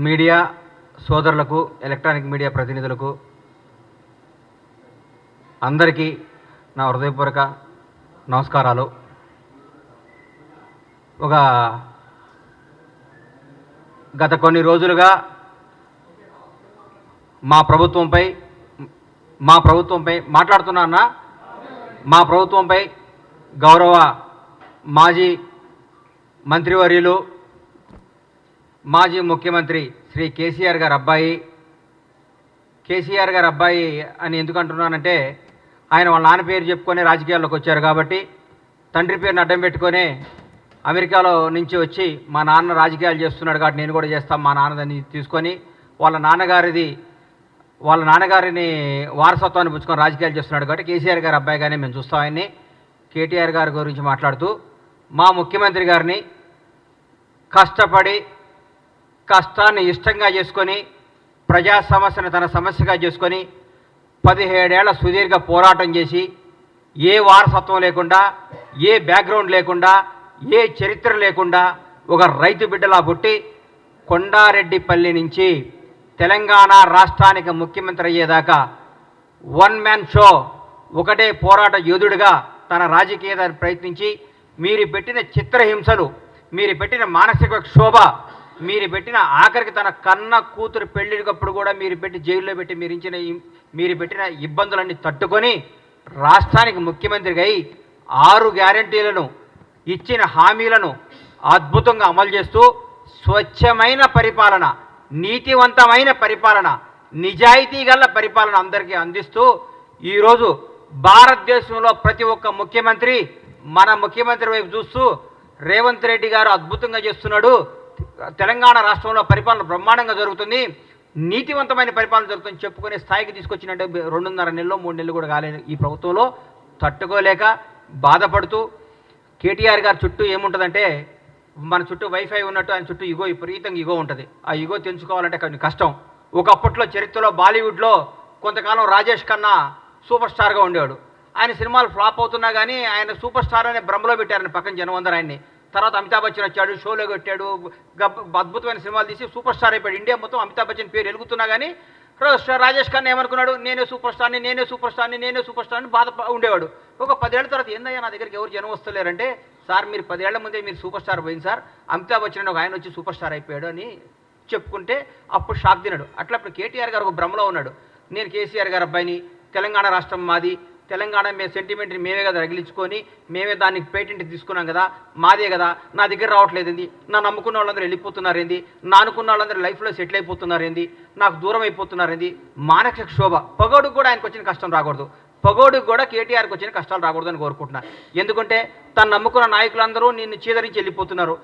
Media సోదరులకు, electronic media ప్రతినిధులకు అందరికీ నా హృదయపూర్వక నమస్కారాలు. గత కొన్ని రోజులుగా మా ప్రభుత్వంపై మాట్లాడుతున్నా మా ప్రభుత్వంపై గౌరవ మాజీ మంత్రివర్యులు, మాజీ ముఖ్యమంత్రి శ్రీ కేసీఆర్ గారి అబ్బాయి అని ఎందుకు అంటున్నానంటే, ఆయన వాళ్ళ నాన్న పేరు చెప్పుకొని రాజకీయాల్లోకి వచ్చారు కాబట్టి, తండ్రి పేరుని అడ్డం పెట్టుకొని అమెరికాలో నుంచి వచ్చి మా నాన్న రాజకీయాలు చేస్తున్నాడు కాబట్టి నేను కూడా చేస్తాను మా నాన్నదని తీసుకొని వాళ్ళ నాన్నగారిని వారసత్వాన్ని పుచ్చుకొని రాజకీయాలు చేస్తున్నాడు కాబట్టి కేసీఆర్ గారి అబ్బాయిగానే మేము చూస్తాం ఆయన్ని. కేటీఆర్ గారి గురించి మాట్లాడుతూ మా ముఖ్యమంత్రి గారిని కష్టాన్ని ఇష్టంగా చేసుకొని, ప్రజా సమస్యను తన సమస్యగా చేసుకొని 17 ఏళ్ల సుదీర్ఘ పోరాటం చేసి, ఏ వారసత్వం లేకుండా, ఏ బ్యాక్గ్రౌండ్ లేకుండా, ఏ చరిత్ర లేకుండా ఒక రైతు బిడ్డలా పుట్టి కొండారెడ్డిపల్లి నుంచి తెలంగాణ రాష్ట్రానికి ముఖ్యమంత్రి అయ్యేదాకా వన్ మ్యాన్ షో, ఒకటే పోరాట యోధుడిగా తన రాజకీయాన్ని ప్రయత్నించి, మీరు పెట్టిన చిత్రహింసలు, మీరు పెట్టిన మానసిక క్షోభ, మీరు పెట్టిన ఆఖరికి తన కన్న కూతురు పెళ్ళికప్పుడు కూడా మీరు పెట్టి జైల్లో పెట్టి మీరు పెట్టిన ఇబ్బందులన్నీ తట్టుకొని రాష్ట్రానికి ముఖ్యమంత్రిగా అయి 6 గ్యారంటీలను ఇచ్చిన హామీలను అద్భుతంగా అమలు చేస్తూ స్వచ్ఛమైన పరిపాలన, నీతివంతమైన పరిపాలన, నిజాయితీ గల పరిపాలన అందరికీ అందిస్తూ ఈరోజు భారతదేశంలో ప్రతి ఒక్క ముఖ్యమంత్రి మన ముఖ్యమంత్రి వైపు చూస్తూ రేవంత్ రెడ్డి గారు అద్భుతంగా చేస్తున్నాడు, తెలంగాణ రాష్ట్రంలో పరిపాలన బ్రహ్మాండంగా జరుగుతుంది, నీతివంతమైన పరిపాలన జరుగుతుంది చెప్పుకునే స్థాయికి తీసుకొచ్చినట్టే 2.5 నెలలు 3 నెలలు కూడా కాలేదు ఈ ప్రభుత్వంలో. తట్టుకోలేక బాధపడుతూ కేటీఆర్ గారి చుట్టూ ఏముంటుందంటే, మన చుట్టూ వైఫై ఉన్నట్టు ఆయన చుట్టూ విపరీతంగా ఇగో ఉంటుంది. ఆ ఇగో తెంచుకోవాలంటే కొంచెం కష్టం. ఒకప్పట్లో చరిత్రలో బాలీవుడ్లో కొంతకాలం రాజేష్ ఖన్నా సూపర్ స్టార్గా ఉండేవాడు. ఆయన సినిమాలు ఫ్లాప్ అవుతున్నా కానీ ఆయన సూపర్ స్టార్ అనే భ్రమలో పెట్టారని పక్కన జనం అందరూ ఆయన్ని. తర్వాత అమితాబ్ బచ్చన్ వచ్చాడు, షోలో కొట్టాడు, అద్భుతమైన సినిమాలు తీసి సూపర్ స్టార్ అయిపోయాడు. ఇండియా మొత్తం అమితాబ్ బచ్చన్ పేరు ఎలుగుతున్నా కానీ రాజేష్ ఖన్నా ఏమనుకున్నాడు, నేనే సూపర్ స్టార్ని బాధ ఉండేవాడు. ఒక 10 ఏళ్ల తర్వాత ఏందయ్యా నా దగ్గరికి ఎవరు జనం వస్తలేరంటే, సార్ మీరు 10 ఏళ్ల ముందే మీరు సూపర్ స్టార్ పోయింది సార్, అమితాబ్ బచ్చన్ ఒక ఆయన వచ్చి సూపర్ స్టార్ అయిపోయాడు అని చెప్పుకుంటే అప్పుడు షాక్ తిన్నాడు. అట్లా ఇప్పుడు కేటీఆర్ గారు ఒక భ్రమలో ఉన్నాడు. నేను కేసీఆర్ గారి అబ్బాయిని, తెలంగాణ రాష్ట్రం మాది, తెలంగాణ సెంటిమెంట్ని మేమే కదా రగిలించుకొని మేమే దాన్ని పేటెంట్ తీసుకున్నాం కదా, మాదే కదా, నా దగ్గర రావట్లేదు ఏంది, నా నమ్ముకున్న వాళ్ళందరూ వెళ్ళిపోతున్నారు ఏంది, నా అనుకున్న వాళ్ళందరూ లైఫ్లో సెటిల్ అయిపోతున్నారు ఏంది, నాకు దూరం అయిపోతున్నారు ఏంది, మానసిక శోభ. పగోడుకు కూడా ఆయనకు వచ్చిన కష్టం రాకూడదు, పగోడుకు కూడా కేటీఆర్కి వచ్చిన కష్టాలు రాకూడదు అని కోరుకుంటున్నాను. ఎందుకంటే తను నమ్ముకున్న నాయకులందరూ నిన్ను చీదరించి వెళ్ళిపోతున్నారు.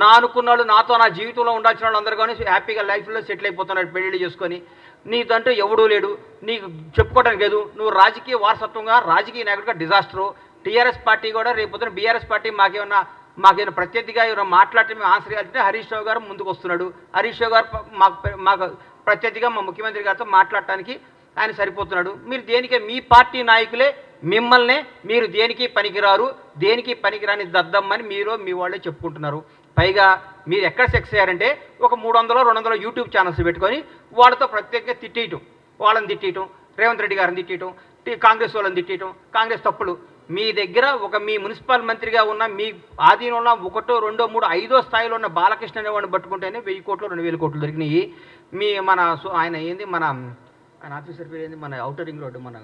నా అనుకున్న వాళ్ళు, నాతో నా జీవితంలో ఉండాల్సిన వాళ్ళు అందరూ కానీ హ్యాపీగా లైఫ్లో సెటిల్ అయిపోతున్నాడు పెళ్ళిళ్ళు చేసుకొని. నీదంటూ ఎవడూ లేడు, నీకు చెప్పుకోవడానికి లేదు, నువ్వు రాజకీయ వారసత్వంగా రాజకీయ నాయకుడిగా డిజాస్టరు. టీఆర్ఎస్ పార్టీ కూడా రేపొద్దున బీఆర్ఎస్ పార్టీ మాకేమైనా ప్రత్యర్థిగా ఎవరైనా మాట్లాడితే మేము ఆన్సర్ చేయాలంటే హరీష్ రావు గారు ముందుకు వస్తున్నాడు. హరీష్ రావు గారు మాకు ప్రత్యర్థిగా మా ముఖ్యమంత్రి గారితో మాట్లాడటానికి ఆయన సరిపోతున్నాడు. మీరు దేనికే, మీ పార్టీ నాయకులే మిమ్మల్నే మీరు దేనికి పనికిరారు, దేనికి పనికిరాని దద్దమ్మని మీరు మీ వాళ్ళే చెప్పుకుంటున్నారు. పైగా మీరు ఎక్కడ సెక్స్ అయ్యారంటే ఒక 300-200 యూట్యూబ్ ఛానల్స్ పెట్టుకొని వాళ్ళతో ప్రత్యేకంగా తిట్టేయటం, వాళ్ళని తిట్టేయటం, రేవంత్ రెడ్డి గారిని తిట్టేయటం, కాంగ్రెస్ వాళ్ళని తిట్టేయటం, కాంగ్రెస్ తప్పులు. మీ దగ్గర మీ మున్సిపల్ మంత్రిగా ఉన్న, మీ ఆధీనంలో 1, 2, 3, 5వ స్థాయిలో ఉన్న బాలకృష్ణ అనేవాడిని పట్టుకుంటేనే 1000 కోట్లు 2000 కోట్లు దొరికినాయి. ఆయన ఏంది, ఆయన ఆఫీసర్ పేరు ఏంది, మన ఔటర్ రింగ్ రోడ్డు మన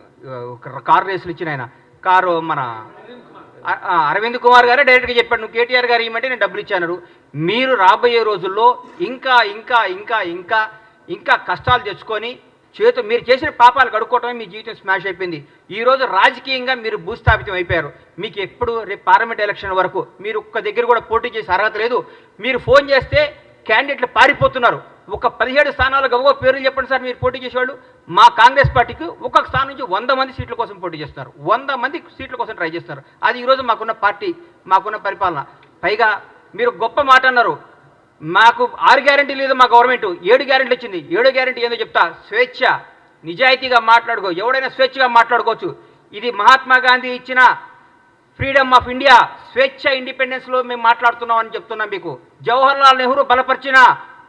కారు రేసులు ఇచ్చిన ఆయన కారు మన అరవింద్ కుమార్ గారే డైరెక్ట్గా చెప్పాడు, నువ్వు కేటీఆర్ గారు ఇవ్వమంటే నేను డబ్బులు ఇచ్చాను. మీరు రాబోయే రోజుల్లో ఇంకా ఇంకా ఇంకా ఇంకా ఇంకా కష్టాలు తెచ్చుకొని మీరు చేసిన పాపాలు కడుక్కోవటమే మీ జీవితం స్మాష్ అయిపోయింది. ఈరోజు రాజకీయంగా మీరు భూస్థాపితం అయిపోయారు. మీకు ఎప్పుడు రేపు పార్లమెంట్ ఎలక్షన్ వరకు మీరు ఒక్క దగ్గర కూడా పోటీ చేసే అర్హత లేదు. మీరు ఫోన్ చేస్తే క్యాండిడేట్లు పారిపోతున్నారు. ఒక 17 స్థానాలు గవ్వ పేర్లు చెప్పండి సార్ మీరు పోటీ చేసేవాళ్ళు. మా కాంగ్రెస్ పార్టీకి ఒక్కొక్క స్థానం నుంచి 100 మంది సీట్ల కోసం పోటీ చేస్తున్నారు, 100 మంది సీట్ల కోసం ట్రై చేస్తున్నారు. అది ఈరోజు మాకున్న పార్టీ, మాకున్న పరిపాలన. పైగా మీరు గొప్ప మాట అన్నారు, మాకు 6 గ్యారెంటీ లేదు మా గవర్నమెంట్, 7 గ్యారెంటీలు ఇచ్చింది. 7 గ్యారెంటీ ఏందో చెప్తా. స్వేచ్ఛ, నిజాయితీగా మాట్లాడుకో, ఎవడైనా స్వేచ్ఛగా మాట్లాడుకోవచ్చు. ఇది మహాత్మా గాంధీ ఇచ్చిన ఫ్రీడమ్ ఆఫ్ ఇండియా, స్వేచ్ఛ, ఇండిపెండెన్స్లో మేము మాట్లాడుతున్నామని చెప్తున్నాం మీకు. జవహర్లాల్ నెహ్రూ బలపరిచిన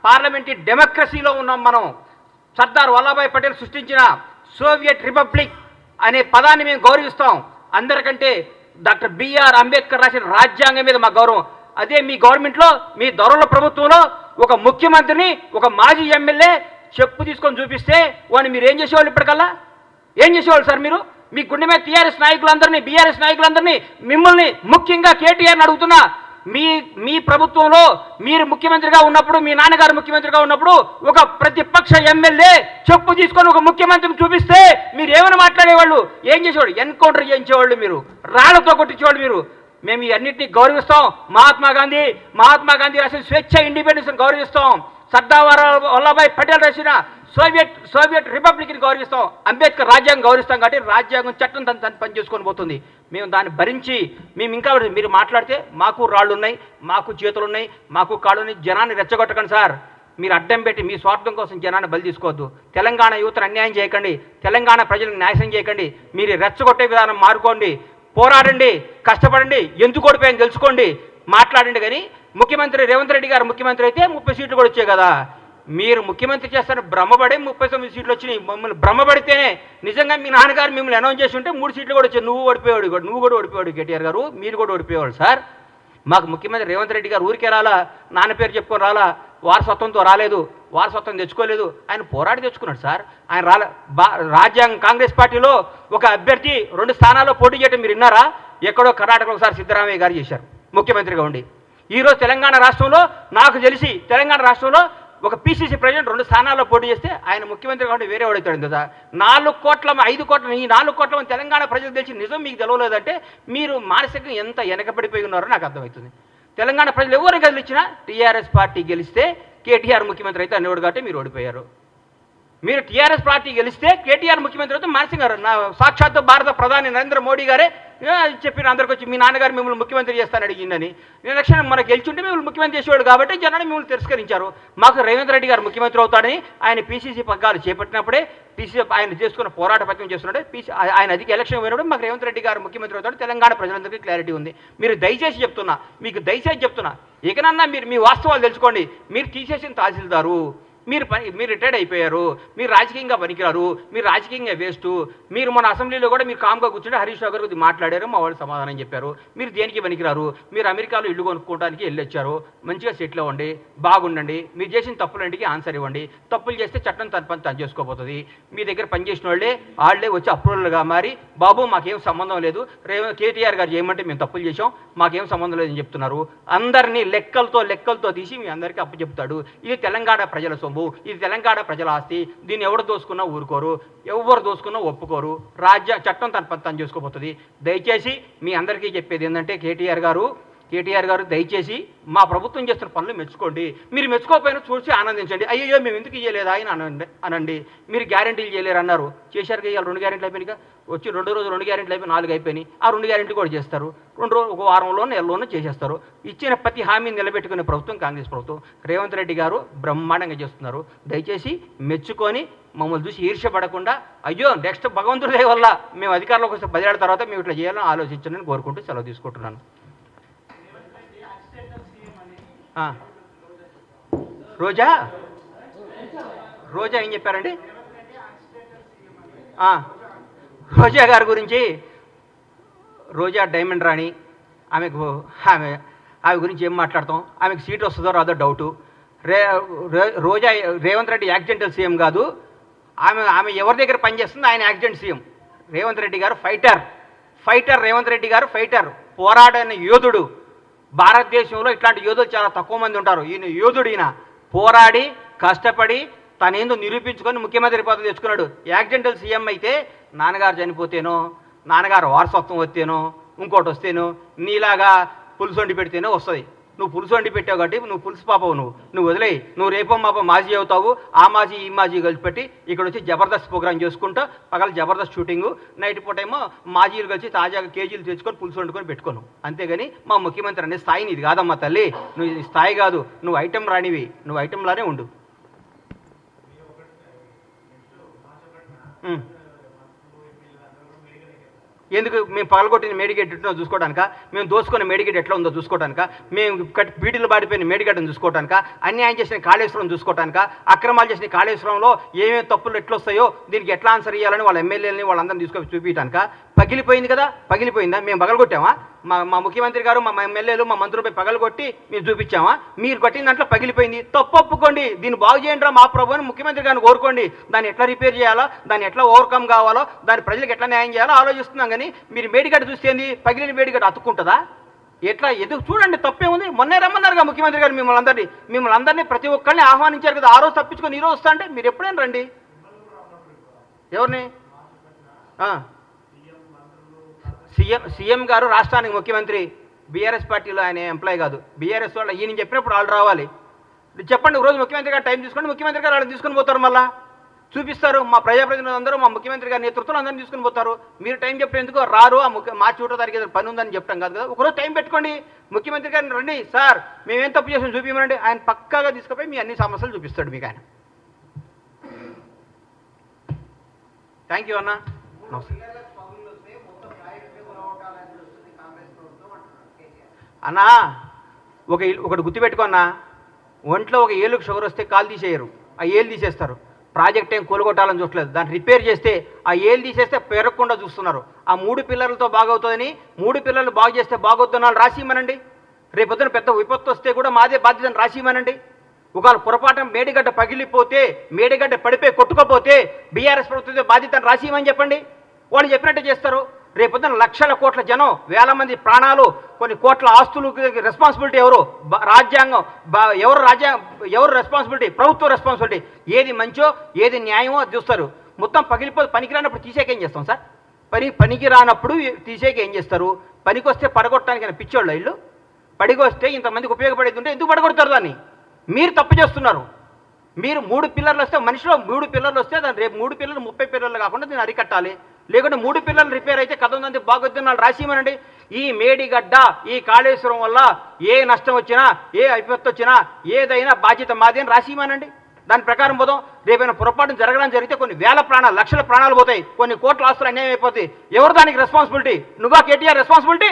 పార్లమెంటరీ డెమోక్రసీలో ఉన్నాం మనం. సర్దార్ వల్లభాయ్ పటేల్ సృష్టించిన సోవియట్ రిపబ్లిక్ అనే పదాన్ని మేము గౌరవిస్తాం. అందరికంటే డాక్టర్ బిఆర్ అంబేద్కర్ రాసిన రాజ్యాంగం మీద మా గౌరవం. అదే మీ గవర్నమెంట్లో, మీ దొరల ప్రభుత్వంలో ఒక ముఖ్యమంత్రిని, ఒక మాజీ ఎమ్మెల్యే చెప్పు తీసుకొని చూపిస్తే వాడిని మీరు ఏం చేసేవాళ్ళు? ఇప్పటికల్లా ఏం చేసేవాళ్ళు సార్ మీరు? మీ గుండె మీద టీఆర్ఎస్ నాయకులందరినీ, బీఆర్ఎస్ నాయకులందరినీ, మిమ్మల్ని ముఖ్యంగా కేటీఆర్ని అడుగుతున్నా, మీ ప్రభుత్వంలో మీరు ముఖ్యమంత్రిగా ఉన్నప్పుడు, మీ నాన్నగారు ముఖ్యమంత్రిగా ఉన్నప్పుడు ఒక ప్రతిపక్ష ఎమ్మెల్యే చెప్పు తీసుకొని ఒక ముఖ్యమంత్రిని చూపిస్తే మీరు ఏమైనా మాట్లాడేవాళ్ళు? ఏం చేసేవాళ్ళు? ఎన్కౌంటర్ చేయించేవాళ్ళు, మీరు రాళ్లతో కొట్టించేవాళ్ళు. మీరు మేము ఈ అన్నింటినీ గౌరవిస్తాం. మహాత్మా గాంధీ రాసిన స్వేచ్ఛ, ఇండిపెండెన్స్ గౌరవిస్తాం. సర్దార్ వల్లభాయ్ పటేల్ రాసిన సోవియట్ రిపబ్లిక్ని గౌరవిస్తాం. అంబేద్కర్ రాజ్యాంగం గౌరవిస్తాం. కాబట్టి రాజ్యాంగం చట్టం తను పని చేసుకొని పోతుంది. మేము దాన్ని భరించి మేము ఇంకా మీరు మాట్లాడితే మాకు రాళ్ళు ఉన్నాయి, మాకు చేతులు ఉన్నాయి, మాకు కాళ్ళు ఉన్నాయి. జనాన్ని రెచ్చగొట్టకండి సార్. మీరు అడ్డం పెట్టి మీ స్వార్థం కోసం జనాన్ని బలి తీసుకోవద్దు. తెలంగాణ యువతను అన్యాయం చేయకండి. తెలంగాణ ప్రజలకు న్యాయం చేయకండి. మీరు రెచ్చగొట్టే విధానం మారుకోండి. పోరాడండి, కష్టపడండి, ఎందుకు ఓడిపోయాని తెలుసుకోండి, మాట్లాడండి. కానీ ముఖ్యమంత్రి రేవంత్ రెడ్డి గారు ముఖ్యమంత్రి అయితే 30 సీట్లు కూడా వచ్చాయి కదా. మీరు ముఖ్యమంత్రి చేస్తారని భ్రమపడే 39 సీట్లు వచ్చినాయి. మమ్మల్ని భ్రమపడితేనే నిజంగా మీ నాన్నగారు మిమ్మల్ని అనౌన్స్ చేసి ఉంటే 3 సీట్లు కూడా వచ్చాయి. నువ్వు కూడా ఓడిపోయాడు కేటీఆర్ గారు, మీరు కూడా ఓడిపోయేవాడు సార్. మాకు ముఖ్యమంత్రి రేవంత్ రెడ్డి గారు ఊరికే రాలా, నాన్న పేరు చెప్పుకొని రాలా, వారసత్వంతో రాలేదు, వారసత్వం తెచ్చుకోలేదు. ఆయన పోరాడి తెచ్చుకున్నాడు సార్. ఆయన రాజ్యాంగం కాంగ్రెస్ పార్టీలో ఒక అభ్యర్థి 2 స్థానాల్లో పోటీ చేయడం మీరు విన్నారా? ఎక్కడో కర్ణాటకలో ఒకసారి సిద్ధరామయ్య గారు చేశారు ముఖ్యమంత్రిగా ఉండి. ఈరోజు తెలంగాణ రాష్ట్రంలో నాకు తెలిసి తెలంగాణ రాష్ట్రంలో ఒక పీసీసీ ప్రెసిడెంట్ 2 స్థానాల్లో పోటీ చేస్తే ఆయన ముఖ్యమంత్రి కాబట్టి వేరే వాడవుతాడు కదా. 4 కోట్ల 5 కోట్ల ఈ 4 కోట్ల మంది తెలంగాణ ప్రజలకు తెలిసి నిజం మీకు తెలవలేదంటే మీరు మానసికంగా ఎంత వెనకబడిపోయి ఉన్నారో నాకు అర్థమవుతుంది. తెలంగాణ ప్రజలు ఎవరిని కదిలిచ్చినా టీఆర్ఎస్ పార్టీ గెలిస్తే కేటీఆర్ ముఖ్యమంత్రి అయితే అనేవాడు కాబట్టి మీరు ఓడిపోయారు. మీరు టీఆర్ఎస్ పార్టీ గెలిస్తే కేటీఆర్ ముఖ్యమంత్రి అయితే మానసికంగా సాక్షాత్తు భారత ప్రధాని నరేంద్ర మోడీ గారే చెప్పిన అందరికి వచ్చి మీ నాన్నగారు మిమ్మల్ని ముఖ్యమంత్రి చేస్తాను అడిగిందని. ఎలక్షన్ మనకు గెలిచుంటే మిమ్మల్ని ముఖ్యమంత్రి చేసేవాడు కాబట్టి జనాన్ని మిమ్మల్ని తిరస్కరించారు. మాకు రేవంత్ రెడ్డి గారు ముఖ్యమంత్రి అవుతాడని ఆయన పీసీసీ పగ్గాలు చేపట్టినప్పుడే ఆయన చేసుకున్న పోరాట పత్రం చేస్తున్నాడే ఆయన అధిక ఎలక్షన్ పోయినప్పుడు మాకు రేవంత్ రెడ్డి గారు ముఖ్యమంత్రి అవుతాడు తెలంగాణ ప్రజలందరికీ క్లారిటీ ఉంది. మీరు దయచేసి చెప్తున్నా ఇకనన్నా మీరు మీ వాస్తవాలు తెలుసుకోండి. మీరు తీసేసిన తహసీల్దారు, మీరు రిటైర్డ్ అయిపోయారు, మీరు రాజకీయంగా పనికిరారు, మీరు రాజకీయంగా వేస్ట్. మీరు మన అసెంబ్లీలో కూడా మీరు కామ్గా కూర్చుంటే హరీష్ రావు గారు మాట్లాడారు, మా వాళ్ళు సమాధానం చెప్పారు. మీరు దేనికి పనికిరారు, మీరు అమెరికాలో ఇల్లు కొనుక్కోవడానికి వెళ్ళొచ్చారు, మంచిగా సెటిల్ అవ్వండి, బాగుండండి. మీరు చేసిన తప్పులంటికి ఆన్సర్ ఇవ్వండి. తప్పులు చేస్తే చట్టం తన పని తను చేసుకోబోతుంది. మీ దగ్గర పనిచేసిన వాళ్ళే వచ్చి అప్రూవల్గా మారి బాబు మాకేం సంబంధం లేదు, కేటీఆర్ గారు చేయమంటే మేము తప్పులు చేసాం, మాకేం సంబంధం లేదని చెప్తున్నారు. అందరినీ లెక్కలతో తీసి మీ అందరికీ అప్పచెప్తాడు. ఇది తెలంగాణ ప్రజల సొమ్ము, ఇది తెలంగాణ ప్రజల ఆస్తి. దీన్ని ఎవరు దోసుకున్నా ఊరుకోరు, ఎవరు దోసుకున్నా ఒప్పుకోరు. చట్టం తను చేసుకోబోతుంది. దయచేసి మీ అందరికీ చెప్పేది ఏంటంటే కేటీఆర్ గారు దయచేసి మా ప్రభుత్వం చేస్తున్న పనులు మెచ్చుకోండి. మీరు మెచ్చుకోకపోయినా చూసి ఆనందించండి. అయ్యో మేము ఎందుకు చేయలేదా అని అనండి. మీరు గ్యారెంటీలు చేయలేరు అన్నారు, చేశారు కదా. 2 గ్యారెంటీలు అయిపోయినాయి. వచ్చి 2 రోజులు 2 గ్యారెంటీలు అయిపోయి 4 అయిపోయినాయి. ఆ 2 గ్యారెంటీలు కూడా చేస్తారు. 2 రోజులు, 1 వారంలో, నెలలోనూ చేసేస్తారు. ఇచ్చిన ప్రతి హామీని నిలబెట్టుకునే ప్రభుత్వం కాంగ్రెస్ ప్రభుత్వం. రేవంత్ రెడ్డి గారు బ్రహ్మాండంగా చేస్తున్నారు. దయచేసి మెచ్చుకొని మమ్మల్ని చూసి ఈర్ష్యపడకుండా అయ్యో నెక్స్ట్ భగవంతుడి దయ వల్ల మేము అధికారంలోకి వస్తే 10 ఏళ్ల తర్వాత మేము ఇట్లా చేయాలని ఆలోచించండి కోరుకుంటూ సెలవు తీసుకుంటున్నాను. రోజా ఏం చెప్పారండి? రోజా గారి గురించి, రోజా డైమండ్ రాణి, ఆమె గురించి ఏం మాట్లాడతాం? ఆమెకు సీట్ వస్తుందో రాదో డౌటు. రోజా రేవంత్ రెడ్డి యాక్సిడెంటల్ సీఎం కాదు. ఆమె ఎవరి దగ్గర పనిచేస్తుంది? ఆయన యాక్సిడెంట్ సీఎం. రేవంత్ రెడ్డి గారు ఫైటర్. రేవంత్ రెడ్డి గారు ఫైటర్, పోరాడైన యోధుడు. భారతదేశంలో ఇట్లాంటి యోధులు చాలా తక్కువ మంది ఉంటారు. ఈయన పోరాడి కష్టపడి తనేందో నిరూపించుకొని ముఖ్యమంత్రి పదవి తెచ్చుకున్నాడు. యాక్సిడెంటల్ సీఎం అయితే నాన్నగారు చనిపోతేనో, నాన్నగారు వారసత్వం వస్తేనో, ఇంకోటి వస్తేనో, నీలాగా పులుసు వండి పెడితేనో వస్తుంది. నువ్వు పులుసు వండి పెట్టావు కాబట్టి నువ్వు పులుసు పాపవు. నువ్వు వదిలేయి. నువ్వు రేపో మాపో మాజీ అవుతావు. ఆ మాజీ ఈ మాజీ కలిసి పెట్టి ఇక్కడ వచ్చి జబర్దస్త్ ప్రోగ్రామ్ చేసుకుంటూ పగల జబర్దస్త్ షూటింగు, నైట్ పూట ఏమో మాజీలు కలిసి తాజాగా కేజీలు తెచ్చుకొని పులుసు వండుకొని పెట్టుకోను. అంతేగాని మా ముఖ్యమంత్రి అనే స్థాయి నీది కాదమ్మా తల్లి. నువ్వు స్థాయి కాదు, నువ్వు ఐటెం రానివి, నువ్వు ఐటెంలానే ఉండు. ఎందుకు మేము పగలగొట్టిన మేడిగేట్ ఎట్లా చూసుకోవడానిక, మేము దోసుకున్న మేడిగేట్ ఎట్లా ఉందో చూసుకోవడానిక, మేము బీటీలు బాడిపోయిన మేడిగడ్డను చూసుకోవడానిక, అన్యాయం చేసిన కాళేశ్వరం చూసుకోవడానిక, అక్రమాలు చేసిన కాళేశ్వరంలో ఏమేమి తప్పులు ఎట్లా వస్తాయో దీనికి ఎట్లా ఆన్సర్ ఇవ్వాలని వాళ్ళ ఎమ్మెల్యేలని వాళ్ళందరినీ తీసుకొని చూపించడానిక. పగిలిపోయింది కదా, పగిలిపోయిందా? మేము పగలగొట్టామా? మా ముఖ్యమంత్రి గారు మా ఎమ్మెల్యేలు మా మంత్రులపై పగలగొట్టి మేము చూపించామా? మీరు కొట్టిన దాంట్లో పగిలిపోయింది, తప్పు ఒప్పుకోండి, దీన్ని బాగు చేయండి మా ప్రభు అని ముఖ్యమంత్రి గారిని కోరుకోండి. దాన్ని ఎట్లా రిపేర్ చేయాలో, దాన్ని ఎట్లా ఓవర్కమ్ కావాలో, దాని ప్రజలకు ఎట్లా న్యాయం చేయాలో ఆలోచిస్తున్నాం. కానీ మీరు మేడిగడ్డ చూస్తేంది, పగిలిన మేడిగడ్డ అతుక్కుంటుందా? ఎట్లా ఎదుగు చూడండి, తప్పే ఉంది. మొన్నే రమ్మన్నారుగా ముఖ్యమంత్రి గారు మిమ్మల్ని అందరినీ ప్రతి ఒక్కరిని ఆహ్వానించారు కదా. ఆ రోజు తప్పించుకొని ఈరోజు వస్తా అంటే మీరు ఎప్పుడైనా రండి. ఎవరిని? సీఎం గారు రాష్ట్రానికి ముఖ్యమంత్రి, బీఆర్ఎస్ పార్టీలో ఆయన ఎంప్లాయ్ కాదు. బీఆర్ఎస్ వాళ్ళు ఈయన చెప్పినప్పుడు వాళ్ళు రావాలి. చెప్పండి, రోజు ముఖ్యమంత్రి గారు టైం తీసుకోండి, ముఖ్యమంత్రి గారు వాళ్ళని తీసుకొని పోతారు, మళ్ళీ చూపిస్తారు. మా ప్రజాప్రతినిధులు అందరూ మా ముఖ్యమంత్రి గారి నేతృత్వంలో అందరినీ తీసుకుని పోతారు. మీరు టైం చెప్పేందుకు రారు. మార్చి 1వ తారీఖు ఏదో పని ఉందని చెప్పడం కాదు కదా. ఒకరోజు టైం పెట్టుకోండి, ముఖ్యమంత్రి గారిని రండి, సార్ మేమేం తప్పు చేసాం చూపించమనండి. ఆయన పక్కాగా తీసుకుపోయి మీ అన్ని సమస్యలు చూపిస్తాడు మీకు ఆయన. థ్యాంక్ యూ అన్న. అన్నా ఒకటి గుర్తుపెట్టుకున్నా, ఒంట్లో ఒక ఏళ్ళకు షుగర్ వస్తే కాలు తీసేయరు, ఆ ఏళ్ళు తీసేస్తారు. ప్రాజెక్ట్ ఏం కూలగొట్టాలని చూడలేదు, దాన్ని రిపేర్ చేస్తే ఆ ఏళ్ళు తీసేస్తే పెరగకుండా చూస్తున్నారు. ఆ 3 పిల్లలతో బాగవుతుందని 3 పిల్లలు బాగు చేస్తే బాగవుతున్నాను రాసిమనండి. రేపొద్దున పెద్ద విపత్తు వస్తే కూడా మాదే బాధ్యతను రాసిమనండి. ఒకవేళ పొరపాటున మేడిగడ్డ పగిలిపోతే, మేడిగడ్డ పడిపోయి కొట్టుకోపోతే బీఆర్ఎస్ ప్రభుత్వం బాధ్యతను రాసిమని చెప్పండి. వాళ్ళు చెప్పినట్టే చేస్తారు. రేపొద్దున లక్షల కోట్ల జనం, వేల మంది ప్రాణాలు, కొన్ని కోట్ల ఆస్తులు రెస్పాన్సిబిలిటీ ఎవరు? రాజ్యాంగం. ఎవరు రెస్పాన్సిబిలిటీ? ప్రభుత్వ రెస్పాన్సిబిలిటీ. ఏది మంచో ఏది న్యాయమో అది చూస్తారు. మొత్తం పగిలిపోతే పనికి రానప్పుడు తీసేకేం చేస్తాం సార్? పనికి రానప్పుడు తీసేకి ఏం చేస్తారు? పనికి వస్తే పడగొట్టడానికి పిచ్చోళ్ళు ఇల్లు. పడికొస్తే ఇంతమందికి ఉపయోగపడేది ఉంటే ఎందుకు పడగొడతారు దాన్ని? మీరు తప్పు చేస్తున్నారు. మీరు 3 పిల్లర్లు వస్తే, మనిషిలో 3 పిల్లర్లు వస్తే దాన్ని రేపు 3 పిల్లలు 30 పిల్లర్లు కాకుండా దీన్ని అరికట్టాలి. లేకుంటే 3 పిల్లలు రిపేర్ అయితే కథ ఉందంటే బాగొద్దున్నాళ్ళు రాసిమనండి. ఈ మేడిగడ్డ, ఈ కాళేశ్వరం వల్ల ఏ నష్టం వచ్చినా, ఏ విపత్తు వచ్చినా ఏదైనా బాధ్యత మాది అని రాసిమనండి. దాని ప్రకారం పోదాం. రేపైనా పొరపాటు జరగడం జరిగితే కొన్ని వేల ప్రాణాలు, లక్షల ప్రాణాలు పోతాయి, కొన్ని కోట్ల ఆస్తులు అన్యాయం అయిపోతాయి. ఎవరు దానికి రెస్పాన్సిబిలిటీ? నువ్వా కేటీఆర్ రెస్పాన్సిబిలిటీ?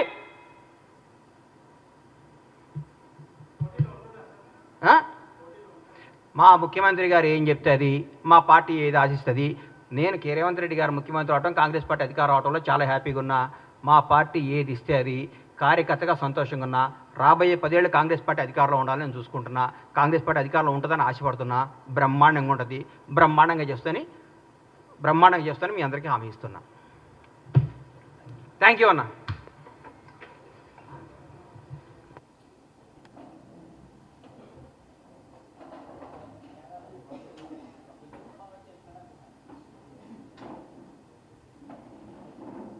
మా ముఖ్యమంత్రి గారు ఏం చెప్తే అది, మా పార్టీ ఏది ఆశిస్తుంది. నేను రేవంత్ రెడ్డి గారు ముఖ్యమంత్రి అవటం, కాంగ్రెస్ పార్టీ అధికారం అవటంలో చాలా హ్యాపీగా ఉన్నా. మా పార్టీ ఏది ఇస్తే అది, కార్యకర్తగా సంతోషంగా ఉన్నా. రాబోయే 10 ఏళ్ళు కాంగ్రెస్ పార్టీ అధికారంలో ఉండాలని నేను చూసుకుంటున్నా. కాంగ్రెస్ పార్టీ అధికారంలో ఉంటుందని ఆశపడుతున్నా. బ్రహ్మాండంగా ఉంటుంది, బ్రహ్మాండంగా చేస్తానని మీ అందరికీ హామీ ఇస్తున్నా. థ్యాంక్ యూ అన్న.